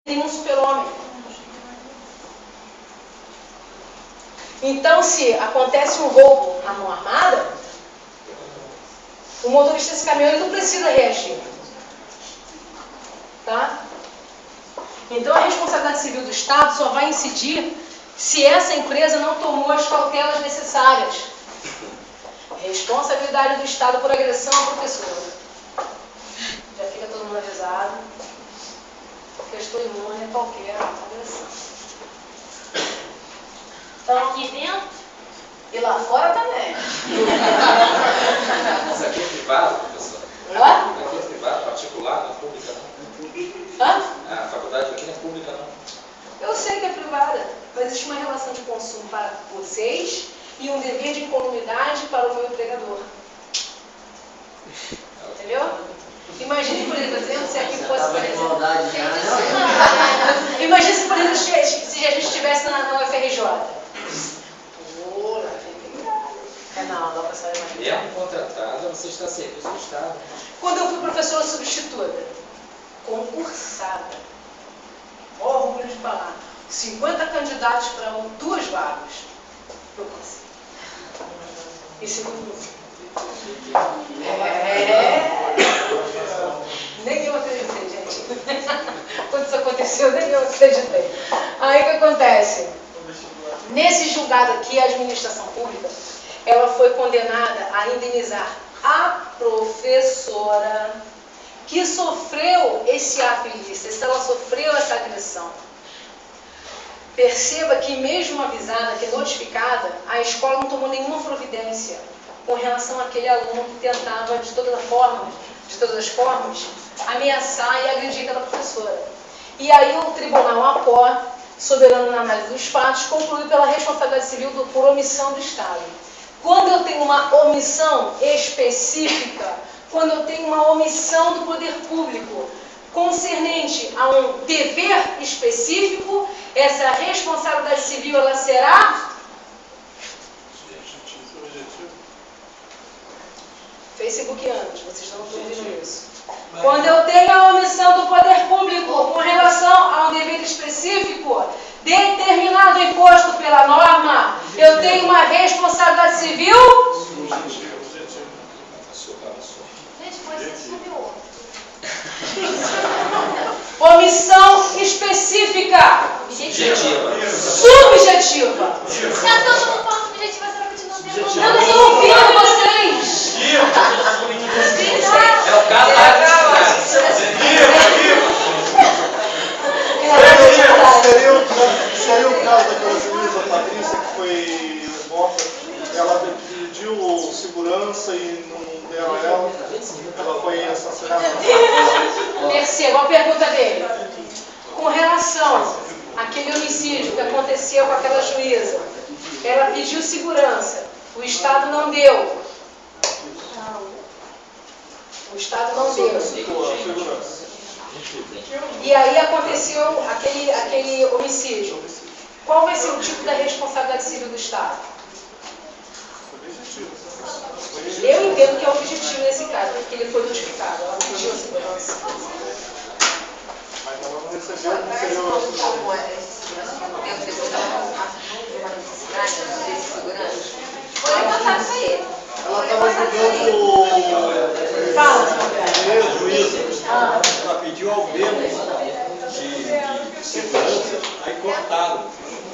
um super-homem. Então, se acontece um roubo à mão armada, o motorista desse caminhão ele não precisa reagir. Tá? Então, a responsabilidade civil do Estado só vai incidir se essa empresa não tomou as cautelas necessárias. Responsabilidade do Estado por agressão à professora. Já fica todo mundo avisado, porque eu estou imune a qualquer agressão. Então, aqui dentro e lá fora também. Mas aqui é privado, professor? Hã? Aqui é privado, particular, não é pública, não? Hã? A faculdade aqui não é pública, não? Eu sei que é privada, mas existe uma relação de consumo para vocês e um dever de incolumidade para o meu empregador. Entendeu? Imagine, por exemplo, se aqui fosse, por exemplo... Imagine se, por exemplo, se a gente estivesse na UFRJ. Não, para sair mais. Mesmo contratada, você está a serviço do Estado. Quando eu fui professora substituta, concursada, orgulho de falar, 50 candidatos para 2 vagas, eu consegui. E segundo nem eu acreditei, gente. Quando isso aconteceu, nem eu acreditei. Aí o que acontece? Nesse julgado aqui, a administração pública, ela foi condenada a indenizar a professora que sofreu esse ato ilícito, se ela sofreu essa agressão. Perceba que mesmo avisada, que notificada, a escola não tomou nenhuma providência com relação àquele aluno que tentava de todas as formas, ameaçar e agredir aquela professora. E aí o Tribunal APO, soberano na análise dos fatos, concluiu pela responsabilidade civil por omissão do Estado. Quando eu tenho uma omissão específica, quando eu tenho uma omissão do poder público concernente a um dever específico, essa responsabilidade civil ela será facebookianos, vocês não estão ouvindo isso. Quando eu tenho a omissão do poder público com relação a um dever específico determinado e imposto pela norma, eu tenho uma responsabilidade civil. Gente, pode ser subiu. Omissão específica. Objetiva. Subjetiva. Já estamos no ponto objetivo, a senhora continua tendo. Eu não estou ouvindo vocês. É o caso da Seria o caso daquela juíza Patrícia que foi morta. Ela pediu segurança e não deram a ela. Ela foi assassinada. Terceiro, a pergunta dele. Com relação àquele homicídio que aconteceu com aquela juíza, ela pediu segurança. O Estado não deu. O Estado não deu. E aí aconteceu aquele homicídio. Qual vai ser o tipo da responsabilidade civil do Estado? Eu entendo que é objetivo nesse caso, porque ele foi notificado, ela pediu a segurança. Mas ela não recebeu, não recebeu. Foi levantado isso aí. Ela estava julgando Fala, o juízo. Ela pediu aumento de segurança, aí cortaram,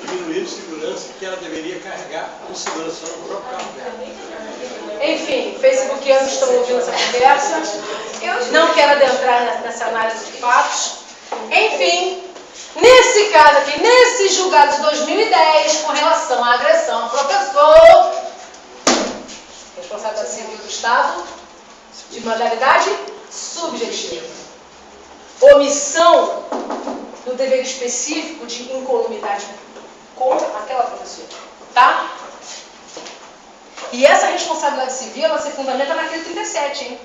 diminuíram segurança, que ela deveria carregar com segurança no próprio carro dela. Enfim, facebookianos estão ouvindo essa conversa. Não quero adentrar nessa análise de fatos. Enfim, nesse caso aqui, nesse julgado de 2010, com relação à agressão ao professor, responsabilidade civil do Estado, de modalidade subjetiva. Omissão do dever específico de incolumidade com aquela professora. Tá? E essa responsabilidade civil, ela se fundamenta naquele 37, hein?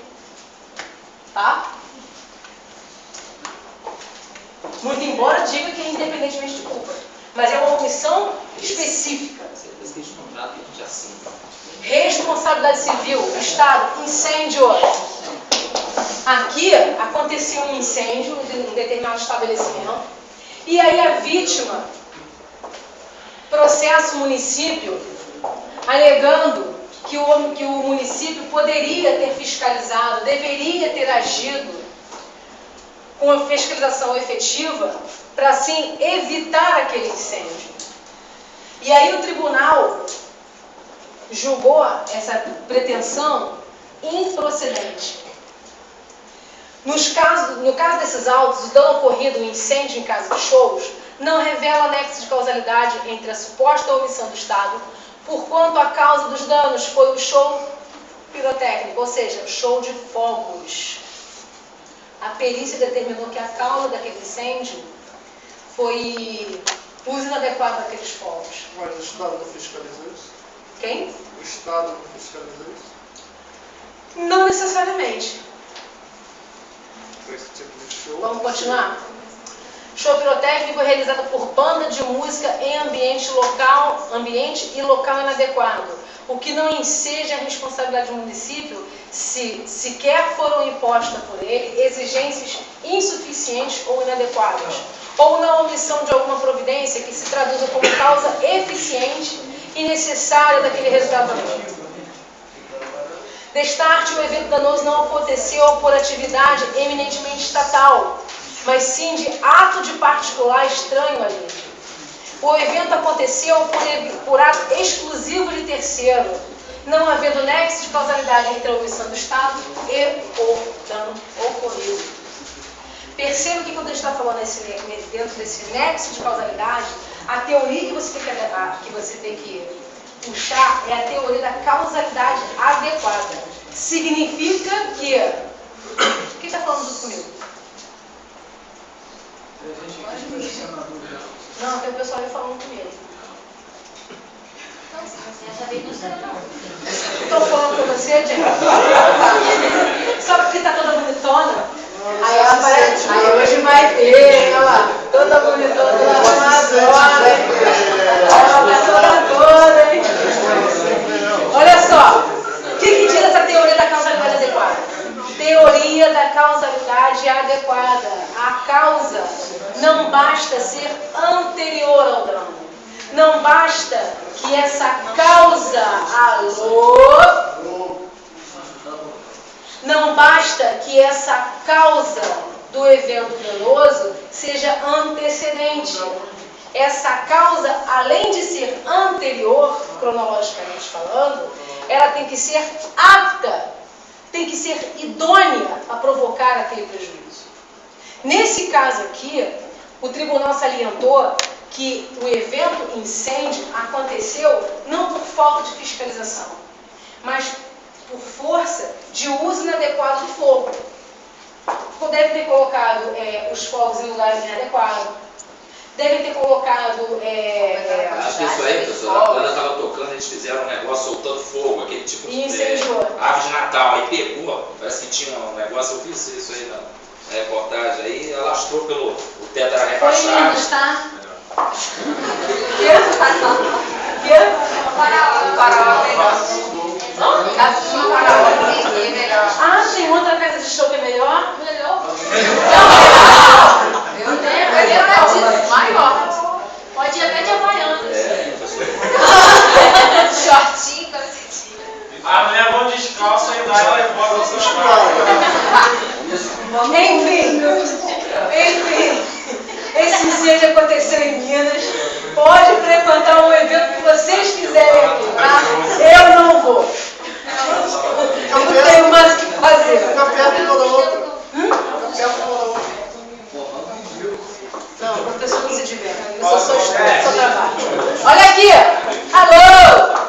Tá? Muito embora diga que é independentemente de culpa. Mas é uma omissão específica. Responsabilidade civil, Estado, incêndio. Aqui aconteceu um incêndio em um determinado estabelecimento. E aí a vítima processa o município alegando que o município poderia ter fiscalizado, deveria ter agido com a fiscalização efetiva para assim evitar aquele incêndio. E aí o tribunal julgou essa pretensão improcedente. No caso desses autos, o dano ocorrido, o incêndio em casa de shows, não revela nexo de causalidade entre a suposta omissão do Estado, porquanto a causa dos danos foi o show pirotécnico, ou seja, o show de fogos. A perícia determinou que a causa daquele incêndio foi o uso inadequado daqueles fogos. Mas o Estado não fiscalizou isso? Quem? O Estado não fiscalizou isso? Não necessariamente. Para esse tipo de show? Vamos continuar? Show pirotécnico é realizado por banda de música em ambiente e local inadequado, o que não enseja a responsabilidade do município se sequer foram impostas por ele exigências insuficientes ou inadequadas, ou na omissão de alguma providência que se traduza como causa eficiente e necessária daquele resultado danoso. Destarte, o evento danoso não aconteceu por atividade eminentemente estatal, mas sim de ato de particular estranho ali. O evento aconteceu por ato exclusivo de terceiro, não havendo nexo de causalidade entre a omissão do Estado e o dano ocorrido. Perceba que quando a gente está falando dentro desse nexo de causalidade, a teoria que você tem que puxar é a teoria da causalidade adequada. Significa que... Quem está falando junto comigo? Não, tem o pessoal aí falando comigo. Estou falando com você, gente? Só porque está toda bonitona? Aí ela aparece. Aí hoje vai ter, olha lá. Toda bonitona, toda amadora. Ela tá toda, hein? Olha só. O que diz essa teoria da causalidade adequada? Teoria da causalidade adequada. A causa não basta ser anterior ao dano. Não basta que essa causa, não basta que essa causa do evento danoso seja antecedente. Essa causa, além de ser anterior, cronologicamente falando, ela tem que ser apta, tem que ser idônea a provocar aquele prejuízo. Nesse caso aqui, o tribunal salientou que o evento incêndio aconteceu não por falta de fiscalização, mas por força de uso inadequado do fogo. Deve ter colocado os fogos em lugar inadequado, deve ter colocado... Acho que isso aí, professor, a banda estava tocando, eles fizeram um negócio soltando fogo, aquele tipo de ave de Natal, aí pegou, parece que tinha um negócio, eu vi isso aí na reportagem, aí alastrou pelo o teto era rebaixado. Foi lindo, tá? Ah, tem outra casa de show que é melhor? Maior. Pode ir até de Havaianas. Shortinho, camisetinha. A mulher mão descalça e lá ela levou os seus Enfim, esse incêndio aconteceu em Minas. Pode frequentar um evento que vocês quiserem aqui, tá? Eu não vou. Eu não tenho mais o que fazer. Fica perto de toda outra. Fica perto de toda outra. Não, o professor não se diverte. Eu só trabalho. Olha aqui. Alô!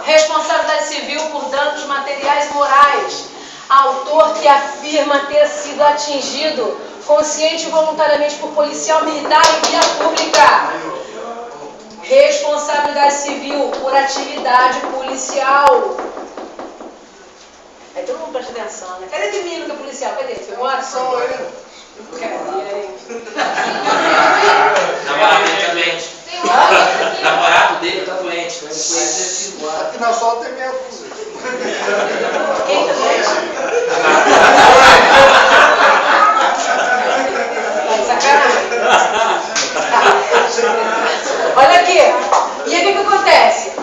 Responsabilidade civil por danos materiais e morais. Autor que afirma ter sido atingido consciente e voluntariamente por policial militar em via pública. Responsabilidade civil por atividade policial. Aí todo mundo presta atenção, né? Cadê de mim que é policial? Cadê? Foi embora? Só ele. Namorado dele tá doente. Namorado dele tá doente. Aqui na sala tem meia dúzia. Quem tá doente? Sacanagem. Olha aqui. E aí o que acontece?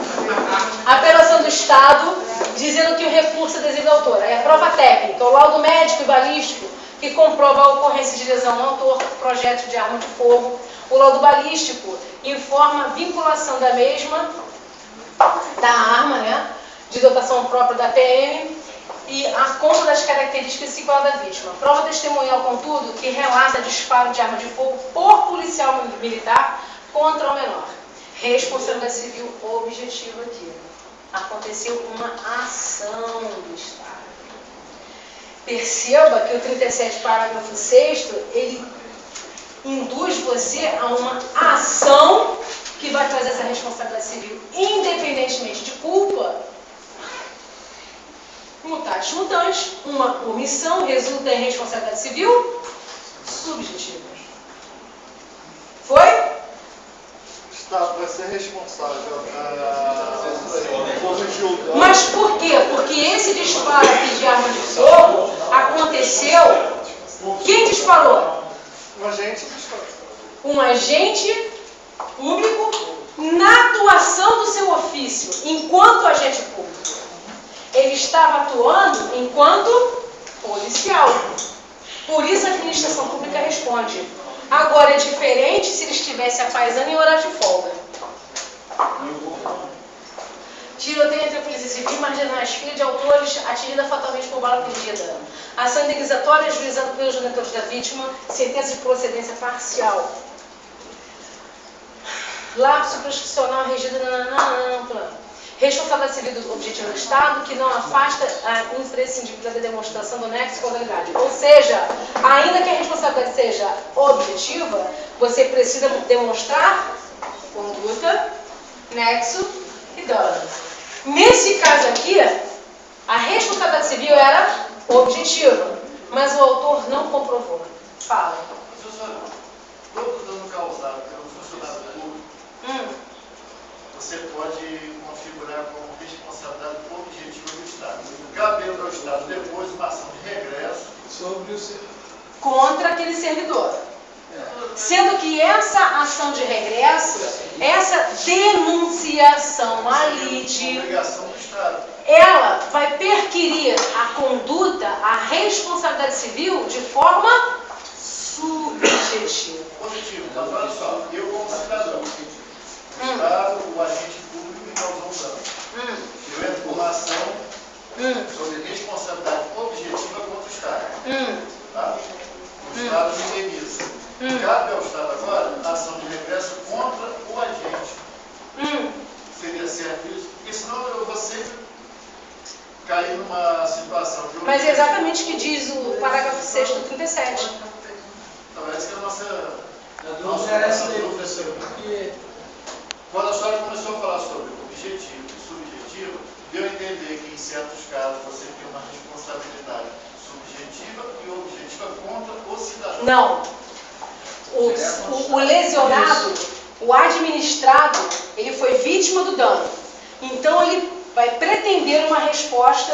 A apelação do Estado dizendo que o recurso é adesivo da autora. É a prova técnica, o laudo médico e balístico que comprova a ocorrência de lesão no autor do projeto de arma de fogo. O laudo balístico informa a vinculação da mesma, da arma, né, de dotação própria da PM, e a conta das características singular da vítima. Prova testemunhal, contudo, que relata disparo de arma de fogo por policial militar contra o menor. Responsabilidade civil objetiva aqui. Aconteceu uma ação do Estado. Perceba que o 37, parágrafo 6º, ele induz você a uma ação que vai trazer essa responsabilidade civil, independentemente de culpa. Mutatis mutandis, uma omissão resulta em responsabilidade civil subjetiva. Foi? O Estado vai ser responsável corrigir o dano. Mas por quê? Porque esse disparo aqui de arma de fogo aconteceu. Quem disparou? Um agente disparou. Um agente público na atuação do seu ofício, enquanto agente público. Ele estava atuando enquanto policial. Por isso a administração pública responde. Agora é diferente se ele estivesse a paisana em horário de folga. Tiroteio entre a polícia civil, marginais, filha de autores, atingida fatalmente por bala perdida. Ação indenizatória ajuizada pelos genitores da vítima, sentença de procedência parcial. Lapso prescricional regido na responsabilidade civil do objetivo do Estado, que não afasta a imprescindível da demonstração do nexo de causalidade. Ou seja, ainda que a responsabilidade seja objetiva, você precisa demonstrar conduta, nexo e dano. Nesse caso aqui, a responsabilidade civil era objetiva, mas o autor não comprovou. Fala. Professora, todo dano causado pelo funcionário público, você pode configurar como responsabilidade objetiva do Estado. Cabendo ao Estado depois uma ação de regresso sobre o contra aquele servidor. Sendo que essa ação de regresso, essa denunciação ali de... obrigação do Estado. Ela vai perquirir a conduta, a responsabilidade civil de forma subjetiva. Positivo, mas olha só, eu como cidadão, o Estado, o agente público me causou um dano. Eu entro com uma ação sobre responsabilidade objetiva contra o Estado. Tá? O Estado me indeniza. Cabe ao Estado agora a ação de regresso contra o agente. Seria certo isso? Porque senão eu vou sempre cair numa situação de... Mas é exatamente o que diz o parágrafo 6º do 37. Então, essa que é a nossa professor, porque quando a senhora começou a falar sobre objetivo e subjetivo, deu a entender que em certos casos você tem uma responsabilidade subjetiva e objetiva contra o cidadão. Não. O lesionado, o administrado, ele foi vítima do dano. Então ele vai pretender uma resposta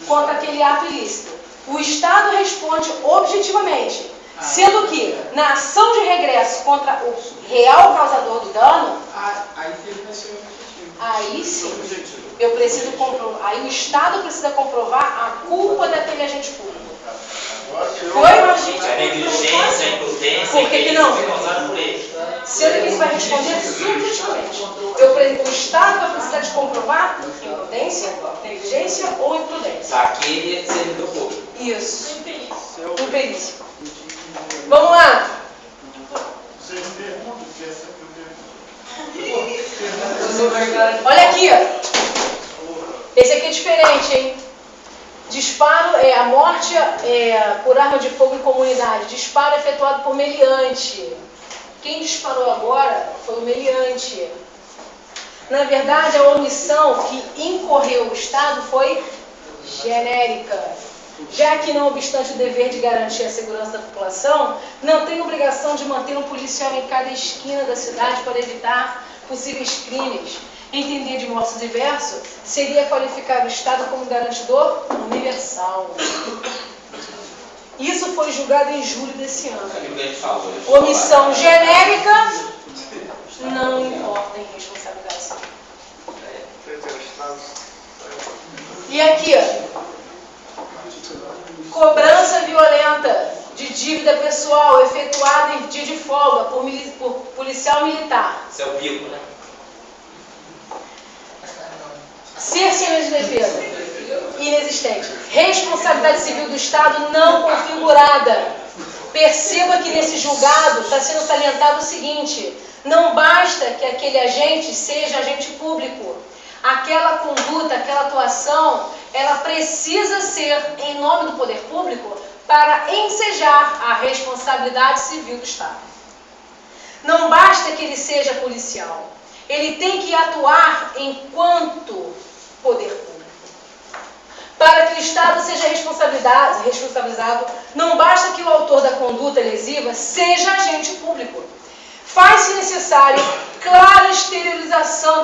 contra aquele ato ilícito. O Estado responde objetivamente, sendo que na ação de regresso contra o real causador do dano, aí vai ser objetivo. Aí sim, eu preciso comprovar. Aí o Estado precisa comprovar a culpa daquele agente público. Foi? A negligência, a imprudência, por que não? Por ele. Sendo que ele vai responder subjetivamente. O Estado vai precisar de comprovar imprudência, negligência ou imprudência. Daquele servidor público. Isso. Imperícia. Vamos lá. Vocês me perguntam o que é sempre o mesmo. Olha aqui. Esse aqui é diferente, hein? Disparo a morte por arma de fogo em comunidade. Disparo efetuado por meliante. Quem disparou agora foi o meliante. Na verdade, a omissão que incorreu o Estado foi genérica. Já que, não obstante o dever de garantir a segurança da população, não tem obrigação de manter um policial em cada esquina da cidade para evitar possíveis crimes. Entender de modo diverso seria qualificar o Estado como garantidor universal. Isso foi julgado em julho desse ano. Omissão genérica E aqui, cobrança violenta de dívida pessoal efetuada em dia de folga por policial militar. Isso é o bico, né? Ser sem de defesa, inexistente. Responsabilidade civil do Estado não configurada. Perceba que nesse julgado está sendo salientado o seguinte: não basta que aquele agente seja agente público. Aquela conduta, aquela atuação, ela precisa ser em nome do poder público para ensejar a responsabilidade civil do Estado. Não basta que ele seja policial. Ele tem que atuar enquanto poder público. Para que o Estado seja responsabilizado, não basta que o autor da conduta lesiva seja agente público. Faz-se necessário clara exteriorização